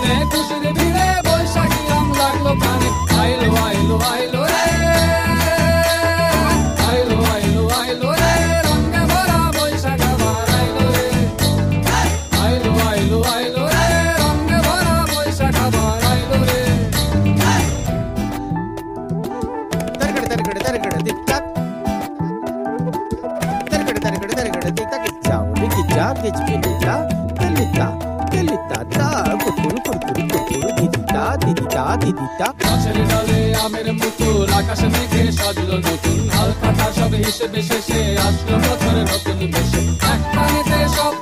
মনে খুশির ভিড়ে বৈশাখী রং লাগলো প্রাণে। আইলো আইলো আইলো রে, আইলো আইলো আইলো রে, রঙে ভরা বৈশাখ আবার আইলো রে। আইলো আইলো আইলো রে, রঙে ভরা বৈশাখ আবার আইলো রে। Targada targada targada tik tak. Targada targada targada tik tak. Ciao, diki ja, diki ja, delita da, kurkur kurkur kurkur, didita didita didita. গাছের ডালে আমের মুকুল, আকাশে মেঘে সাজলো নতুন, হালখাতা সব হিসেবে শেষে আসলো বছরের নতুন বেশে। এক টানেতে সব